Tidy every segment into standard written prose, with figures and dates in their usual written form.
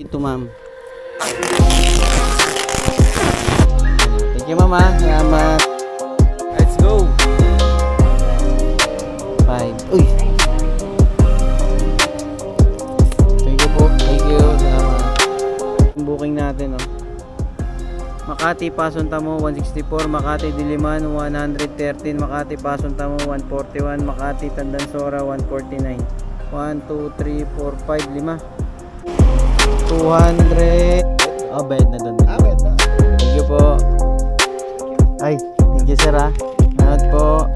Ito ma'am. Thank you ma'am ha. Salamat. Let's go. 5. Uy. Thank you po. Thank you. Salamat. Yung booking natin oh. Makati Pason Tamo 164, Makati Diliman 113, Makati Pason Tamo 141, Makati Tandansora 149. 1, 2, 3, 4, 5, 5. 200. Oh, bayad na doon. Bayad na. Thank you po. Ay, thank you sir ha. Salamat po.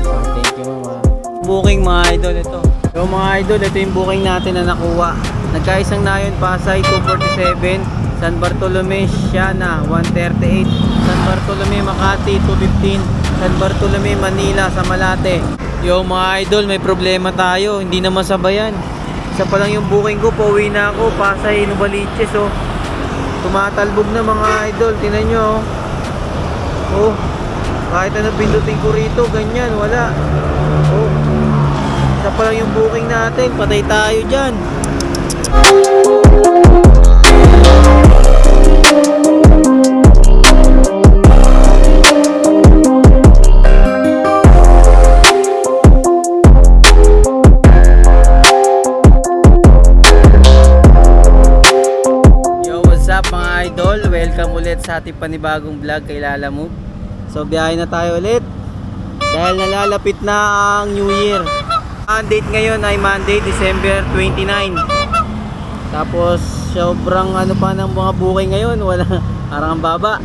Oh, thank you mama. Booking mga idol ito. So mga idol, ito yung booking natin na nakuha. Nagkaisang Nayon Pasay 247, San Bartolome Siana 138, San Bartolome Makati 215, San Bartolome Manila sa Malate. Yo mga idol, may problema tayo, hindi na masabayan. Isa pa lang yung booking ko, pauwi na ako, Pasay Novaliches oh. Tumatalbog na mga idol, tinan nyo oh. Kahit ano pindutin ko rito, ganyan, wala. Oh. Isa pa lang yung booking natin, patay tayo dyan. Welcome ulit sa ating panibagong vlog kay Lala Move. So biyahe na tayo ulit dahil nalalapit na ang New Year. Ang date ngayon ay Monday, December 29. Tapos sobrang ano pa ng mga booking ngayon, wala, parang ang baba.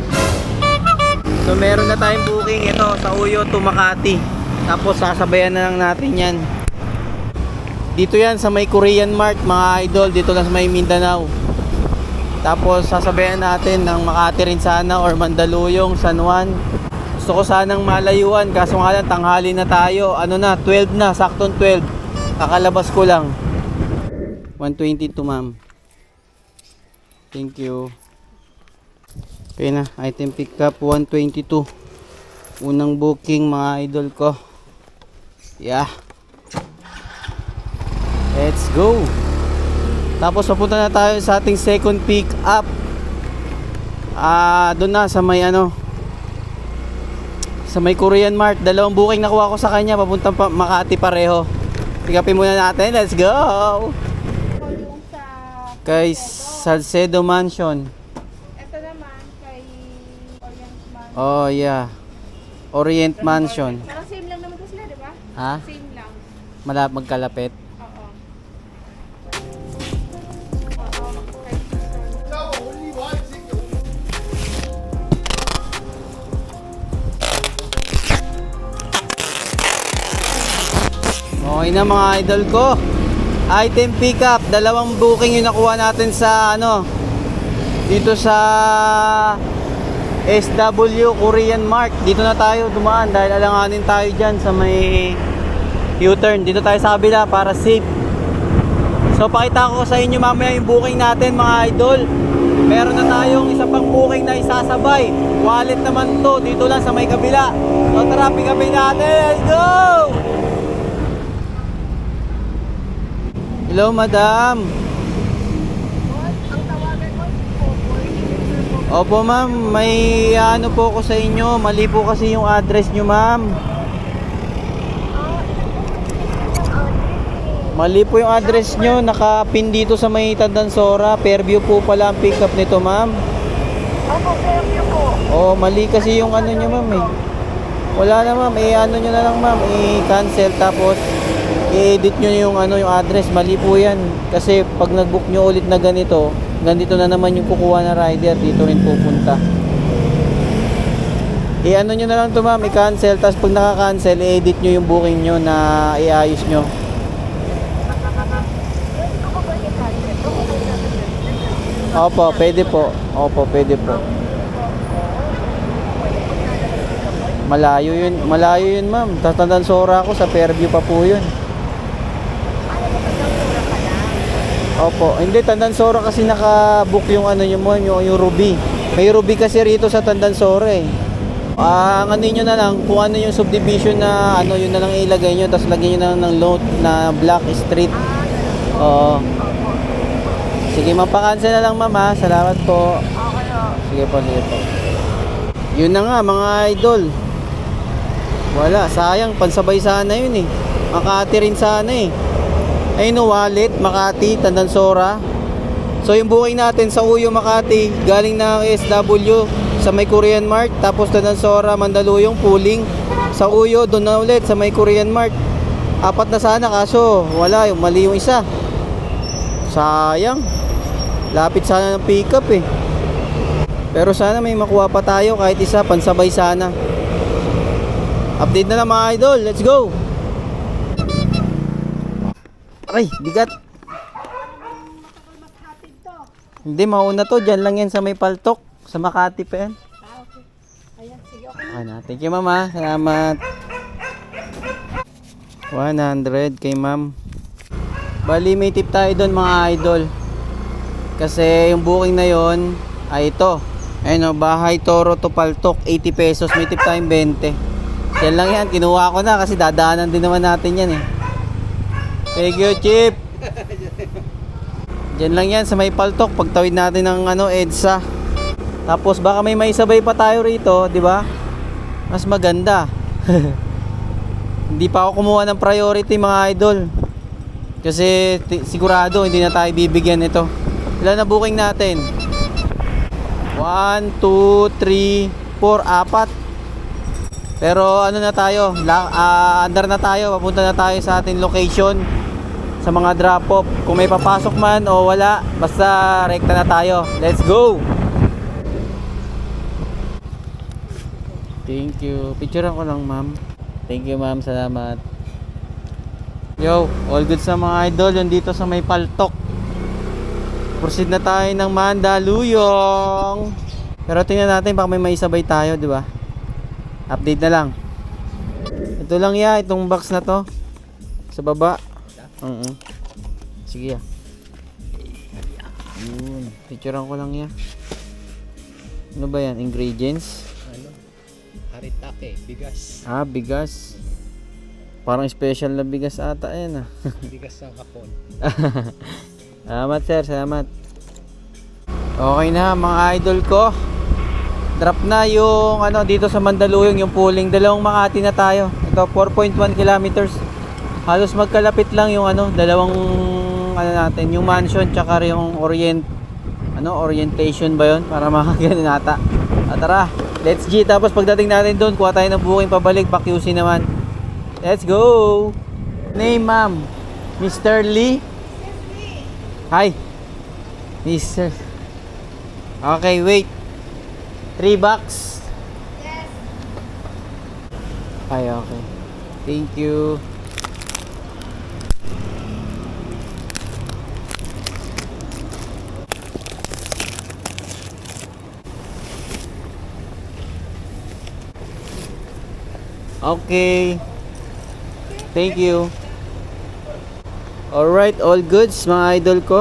So meron na tayong booking ito sa Uyo to Makati. Tapos sasabayan na lang natin yan. Dito yan sa may Korean Mart mga idol, dito lang sa may Mindanao. Tapos sasabayan natin ng Makati rin sana or Mandaluyong, San Juan. Gusto ko sanang malayuan kaso nga lang tanghali na tayo. Ano na, 12 na, saktong 12. Kakalabas ko lang. 122 ma'am. Thank you. Okay na, item pick up 122. Unang booking mga idol ko. Yeah. Let's go. Tapos papunta na tayo sa ating second pick up. Doon na sa may ano, sa may Korean Mart. Dalawang booking nakuha ko sa kanya papuntang Makati pareho. Pick upin muna natin. Let's go. Kay Salcedo Mansion. Ito naman kay Orient Mansion. Oh yeah, Orient Mansion. Parang same lang naman ko sila, di ba? Ha? Same lang. Magkalapit. Oo. Okay na mga idol ko. Item pick up, dalawang booking yung nakuha natin sa ano, dito sa SW Korean Mart. Dito na tayo dumaan dahil alanganin tayo dyan sa may U-turn. Dito tayo sa kabila para safe. So pakita ko sa inyo mamaya yung booking natin mga idol. Meron na tayong isa pang booking na isasabay. Wallet naman to, dito lang sa may kabila. So tara, pick upin natin. Let's go! Hello, madam. Ang tawagan mo, Opo, ma'am. May ano po ko sa inyo. Mali po kasi yung address nyo, ma'am. Mali po yung address nyo. Nakapin dito sa may Tandansora. Fairview po pala ang pick up nito, ma'am. Opo, Fairview po. Oh, mali kasi yung ano nyo, ma'am eh. Wala na, ma'am. Ano nyo na lang, ma'am. I-cancel tapos i-edit nyo yung ano, yung address. Mali po yan. Kasi pag nag-book nyo ulit na ganito na naman yung kukuha na rider. Dito rin pupunta. I-ano nyo na lang to, ma'am. I-cancel. Tapos pag naka-cancel, i-edit nyo yung booking nyo na iayos nyo. Opo, pwede po. Opo, pwede po. Malayo yun, ma'am. Tandansora ako, sa Fairview pa po yun. Opo, hindi, Tandansora kasi naka-book yung ano nyo mo, yung Ruby. May Ruby kasi rito sa Tandansora eh. Ang ano nyo na lang, kung ano yung subdivision na ano, yun na lang ilagay nyo, tapos lagyan nyo na lang ng note na Black Street. Oo. Sige, mapakancel na lang ma'am ha. Salamat po. Okay o. Sige po, sige po. Yun na nga mga idol. Wala, sayang. Pansabay sana yun eh. Makati rin sana eh. Ayun o, Wallet, Makati, Tandansora. So yung booking natin sa Uyo, Makati, galing na SW sa may Korean Mart. Tapos Tandansora, Mandaluyong, pooling. Sa Uyo, doon na ulit sa may Korean Mart. Apat na sana kaso wala, mali yung isa. Sayang. Lapit sana ng pick up eh. Pero sana may makuha pa tayo kahit isa, pansabay sana. Update na lang mga idol, let's go. Ay, bigat. Mas hatid to. Hindi, mauna to, dyan lang yan sa may Paltok. Sa Makati pa yan. Okay. Ayan, sige, okay. Okay na, thank you mama, salamat. 100 kay ma'am. Bali may tip tayo doon mga idol. Kasi yung booking na yon ay ito. Ayun o, Bahay Toro to Paltok, 80 pesos. May tip tayong 20. Yan lang yan, kinuha ko na kasi dadaanan din naman natin yan eh. Thank you, Chip. Diyan lang yan sa may Paltok, pagtawid natin ng EDSA. Tapos baka may maisabay pa tayo rito, di ba? Mas maganda. Hindi pa ako kumuha ng priority mga idol. Kasi sigurado hindi na tayo bibigyan ito. Ilan na booking natin? 1, 2, 3, 4, 4. Pero ano na tayo? Under na tayo. Papunta na tayo sa ating location. Sa mga drop off. Kung may papasok man o wala, basta rekta na tayo. Let's go! Thank you. Picturean ko lang ma'am. Thank you ma'am. Salamat. Yo, all good sa mga idol. Yun dito sa may Paltok. Proceed na tayo ng Mandaluyong. Pero tingnan natin baka may maisabay tayo, di ba? Update na lang. Ito lang ya, itong box na to. Sa baba. Sige ya. Yun. Picturean ko lang ya. Ano ba yan? Ingredients? Haritake, bigas. Ah, bigas. Parang special na bigas ata yan ah. Bigas ng hapon. Salamat sir, salamat. Okay na mga idol ko. Drop na yung dito sa Mandaluyong yung pooling. Dalawang Makati na tayo. Ito 4.1 kilometers. Halos magkalapit lang yung dalawang natin, yung mansion tsaka yung orientation ba yun? Para makaganon ata. Tara, let's G. Tapos pagdating natin doon, kuha tayo ng booking pabalik, pa QC naman. Let's go. Name ma'am, Mr. Lee. Hi, Mr. Okay, wait. 3 bucks. Yes. Ay, okay. Thank you. Okay. Thank you. Alright, all goods mga idol ko.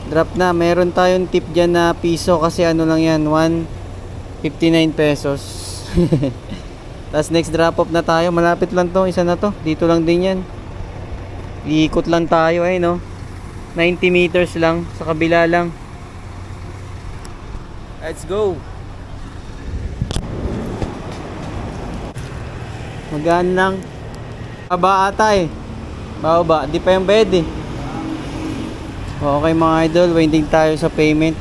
Drop na. Meron tayong tip dyan na piso kasi lang yan. 159 pesos. Tapos next drop off na tayo. Malapit lang to. Isa na to. Dito lang din yan. Iikot lang tayo no. 90 meters lang. Sa kabila lang. Let's go. Magaan lang. Baba ata eh. Baba. Di pa yung bed eh. Okay mga idol. Waiting tayo sa payment.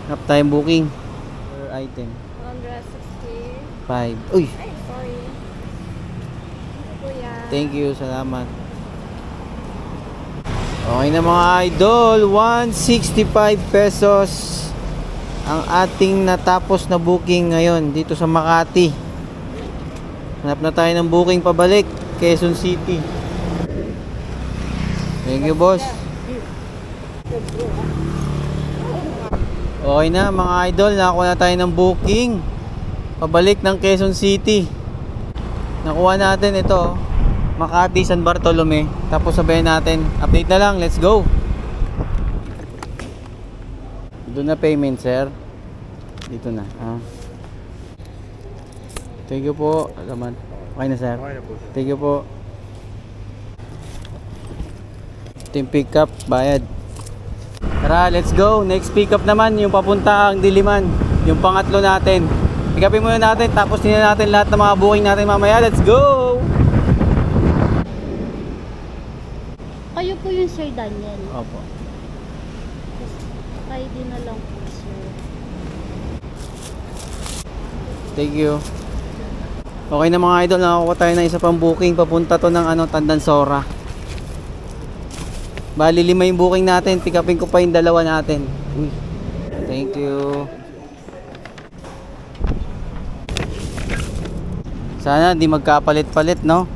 Hanap tayong booking. Per item. 160. 5. Uy. Ay, sorry. Kuya. Thank you. Salamat. Okay na mga idol. 165 pesos ang ating natapos na booking ngayon dito sa Makati. Hanap na tayo ng booking pabalik Quezon City. Thank you boss. Okay na mga idol, nakakuha na tayo ng booking pabalik ng Quezon City. Nakuha natin ito, Makati, San Bartolome. Tapos sabayan natin, update na lang, let's go. Doon na payment sir. Dito na Thank you po. Salamat. Okay na sir. Okay na po. Thank you po. Ito yung pick up, bayad. Tara, let's go. Next pick up naman, yung papuntang Diliman. Yung pangatlo natin. Pick upin muna natin, tapos tingnan natin lahat ng mga booking natin mamaya. Let's go! Kayo po yung Sir Daniel. Opo. ID na lang po, sir. Thank you. Okay na mga idol, nakakuha tayo ng isa pang booking. Papunta to ng Tandansora. Bali 5 yung booking natin. Pick upin ko pa yung dalawa natin. Uy. Thank you. Sana di magkapalit-palit, no?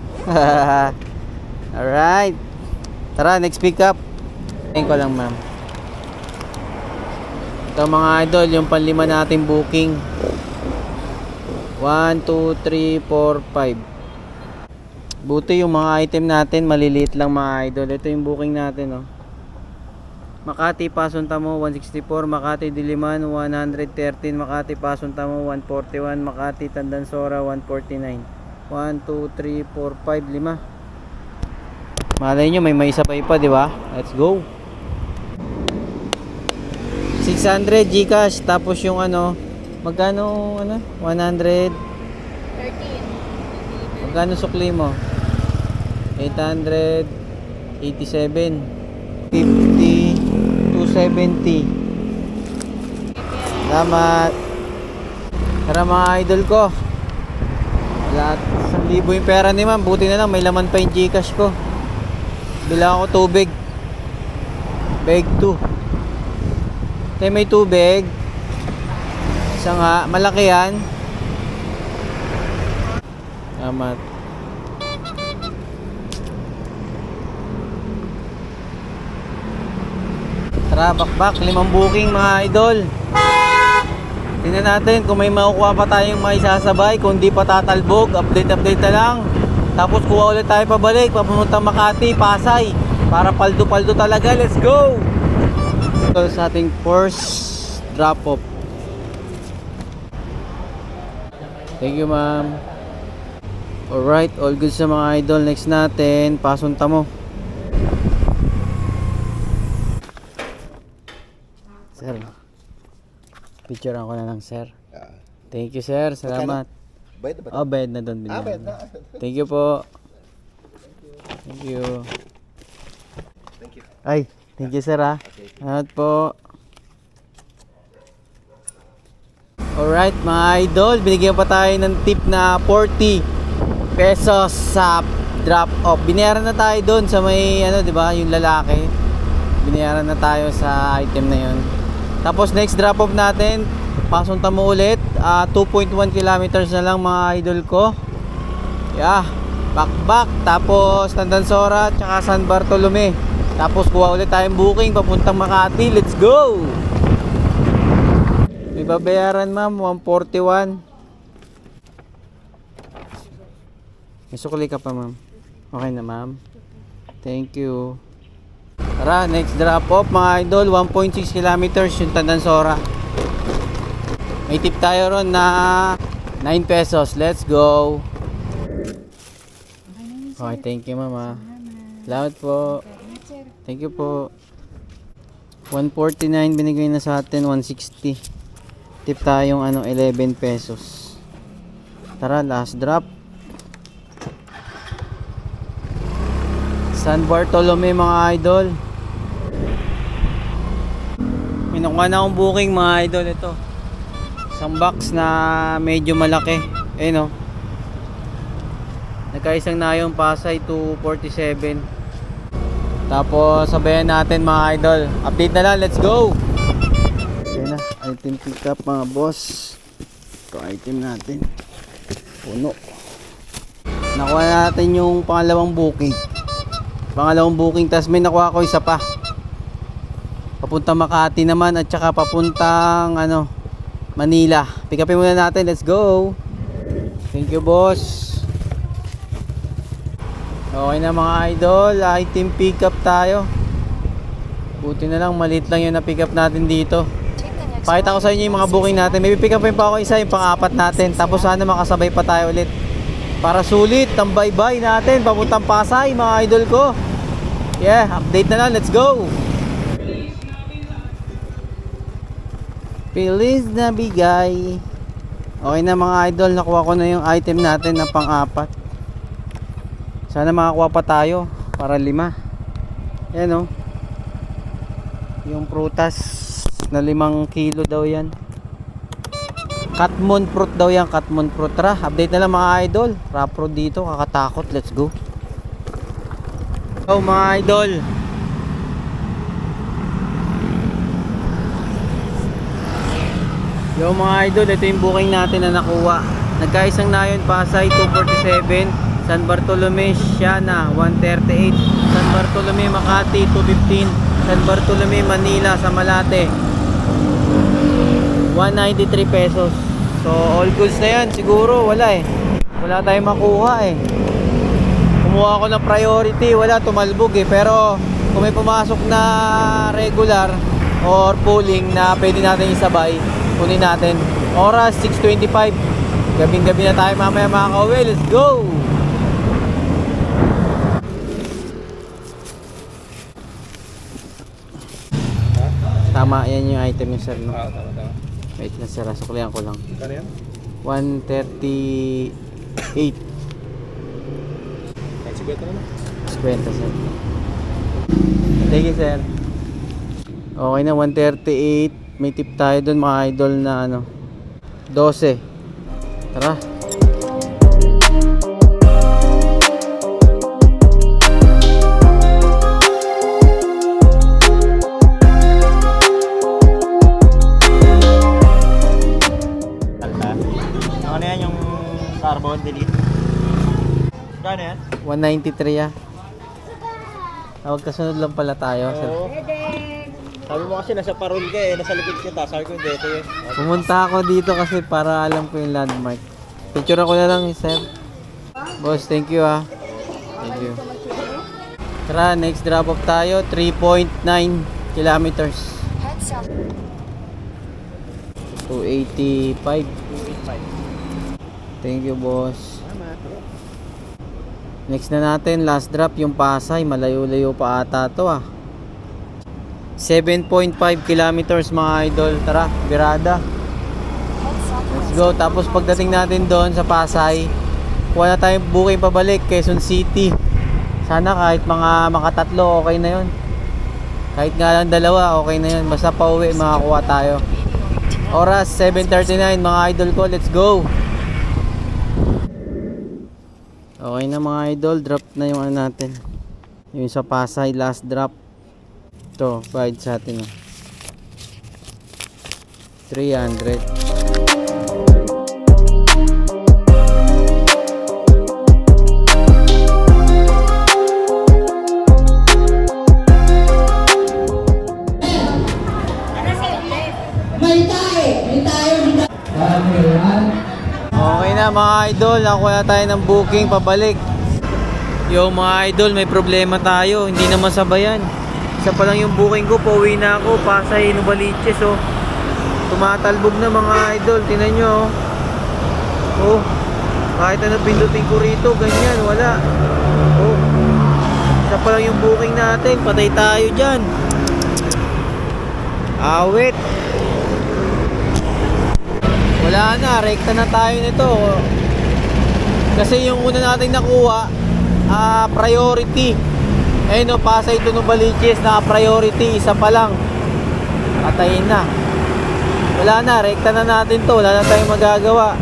Alright. Tara, next pick up. Thank ko lang, ma'am. Ito mga idol, yung panlima natin booking. 1, 2, 3, 4, 5. Buti yung mga item natin maliliit lang mga idol. Ito yung booking natin, oh. Makati Pason Tamo 164, Makati Diliman 113, Makati Pason Tamo 141, Makati Tandansora 149. 1, 2, 3, 4, 5, 5. Malay nyo may sabay pa, di ba? Let's go. 600 GCash, tapos yung magkano 100. 13. Magkano sukli mo? 887, 50, 270. Salamat. Tara mga idol ko. Lahat 1,000 yung pera ni ma'am. Buti na lang may laman pa yung GCash ko. Bilang ako tubig. Bag 2. Tayo may tubig. Isa nga, malaki yan. Salamat. Tara, bakbak, 5 booking mga idol. Tingnan natin kung may makukuha pa tayong maisasabay. Kung di pa tatalbog, update na lang. Tapos kuha ulit tayo pabalik, papuntang Makati, Pasay. Para paldo-paldo talaga, let's go! So, sa ating first drop-off. Thank you, ma'am. Alright, all good sa mga idol. Next natin, Pason Tamo. Sir, picturean ko na lang, sir. Thank you, sir. Salamat. Bayad na ba? Oh, bayad na doon. Bayad na. Thank you po. Thank you. Thank you. Ay, thank you, sir, ha. Salamat po. Alright, mga idol, binigyan pa tayo ng tip na 40 pesos sa drop off. Binayaran na tayo doon sa may di ba, yung lalaki. Binayaran na tayo sa item na yun. Tapos next drop off natin, Pason Tamo ulit. 2.1 kilometers na lang mga idol ko. Yeah, back. Tapos Tandansora, tsaka San Bartolome. Tapos kuha ulit tayong booking papuntang Makati. Let's go! May babayaran, ma'am, 141. May sukli ka pa, ma'am. Okay na, ma'am. Thank you. Tara, next drop off mga idol, 1.6 kilometers yung Tandansora. May tip tayo ron na 9 pesos. Let's go. Okay, thank you, mama. Salamat po. Thank you po. 149 binigay na sa atin, 160. Tip tayong 11 pesos. Tara, last drop. San Bartolome mga idol. May nakuha na akong booking mga idol. Ito, isang box na medyo malaki. Ayun, nagkaisang na yung Pasay 247. Tapos sabayan natin mga idol. Update na lang, let's go. Ayan na, item pick up mga boss. Ito item natin, puno. Nakuha natin yung pangalawang booking. Tas may nakuha ko isa pa. Papuntang Makati naman at saka papuntang Manila. Pick upin muna natin, let's go. Thank you, boss. Okay na mga idol, item pick up tayo. Buti na lang, maliit lang yung na pick up natin dito. Pakita ko sa inyo yung mga booking natin. May pick upin pa ako isa, yung pang-apat natin. Tapos sana makasabay pa tayo ulit para sulit ang bye-bye natin papuntang Pasay mga idol ko. Yeah, update na lang. Let's go! Feliz na bigay. Okay na mga idol, nakuha ko na yung item natin na pang-apat. Sana makakuha pa tayo para 5. Yan oh. Yung prutas na 5 kilo daw yan. Katmon fruit daw yan, katmon fruit. Tara, update na lang mga idol. Rap road dito, kakatakot. Let's go. So mga idol, yo mga idol, ito yung booking natin na nakuha. Nagkaisang Nayon Pasay 247, San Bartolome Siana 138, San Bartolome Makati 215, San Bartolome Manila sa Malate 193 pesos. So all goods na yan. Siguro wala wala tayong makuha Kumuha ko ng priority, wala, tumalbog pero kung may pumasok na regular or pooling na pwede natin isabay, kunin natin. Oras 6:25. Gabing-gabi na tayo mamaya mga kauwi. Let's go! Tama, yan yung item yung sir, no? Tama. Wait na sir, suklihan ko lang. Kano yan? 138. Kahit siguro naman. 50 sir. Thank you sir. Okay na, 138. May tip tayo dun mga idol na 12. Tara. Ano yan yung carbon delete? Gano yan? 193 Tawag kasunod lang pala tayo sir. Sabi mo kasi nasa parol ka nasa likod kita. Sabi ko dito Pumunta ako dito kasi para alam ko yung landmark. Picture ako na lang sir. Boss, thank you Thank you. Tara, next drop off tayo. 3.9 kilometers. 285. Thank you boss. Next na natin, last drop yung Pasay. Malayo-layo pa ata to 7.5 kilometers mga idol. Tara, birada. Let's go. Tapos pagdating natin doon sa Pasay, kuha na tayong booking pabalik Quezon City. Sana kahit mga makatatlo okay na yun. Kahit nga lang 2 okay na yun. Basta pauwi makakuha tayo. Oras 7:39 mga idol ko. Let's go. Okay na mga idol, drop na yung natin. Yung sa Pasay, last drop. Ito, bayad sa atin 300. Okay na mga idol, nakuha na tayo ng booking pabalik. Yung mga idol, may problema tayo, hindi naman sabayan. Isa pa lang yung booking ko, pauwi na ako, Pasay, Novaliches tumatalbog na mga idol, tinan nyo kahit ano pindutin ko rito, ganyan, wala. Isa pa lang yung booking natin, patay tayo dyan. Awit. Wala na, rekta na tayo nito. Kasi yung una nating nakuha, priority. Ayun Pasay to Novaliches, priority, isa pa lang. Patayin na. Wala na, rekta na natin to, wala na tayong magagawa.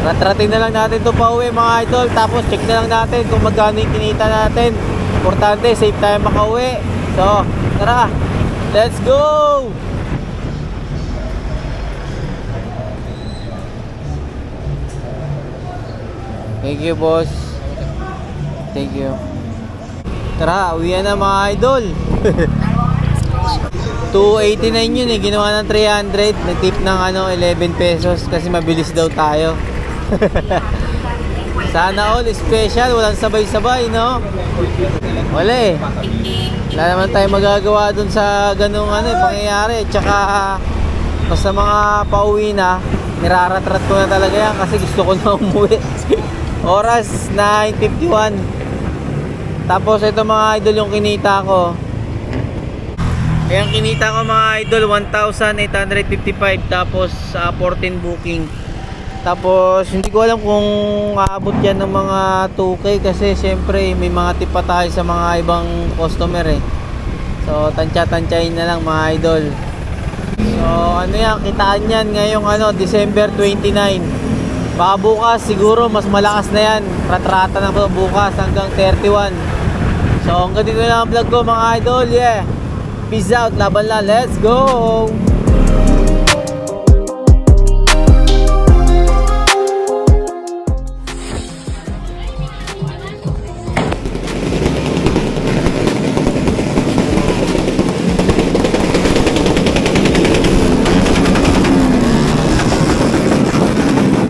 Ratratin na lang natin to pauwi mga idol. Tapos check na lang natin kung magkano yung kinita natin. Importante, safe tayo makauwi. So, tara, let's go! Thank you boss. Thank you. Tara, uwian na mga idol. 289 yun ginawa ng 300. Nag-tip ng 11 pesos kasi mabilis daw tayo. Sana all special, walang sabay-sabay, no? Wala wala naman tayo magagawa dun sa ganung pangyayari. Tsaka basta mga pauwi na, niraratrat ko na talaga yan kasi gusto ko na umuwi. Oras 9:51. Tapos ito mga idol yung kinita ko. Ayan kinita ko mga idol 1,855 tapos 14 booking. Tapos hindi ko alam kung aabot yan ng mga 2K kasi syempre may mga tip pa tayo sa mga ibang customer eh. So tansya-tansyahin na lang mga idol. So ano yan, kitaan yan ngayong December 29. Baka bukas siguro mas malakas na yan. Ratrata na bukas hanggang 31. So hanggang dito na ang vlog ko mga idol. Yeah. Peace out, laban lang. Let's go!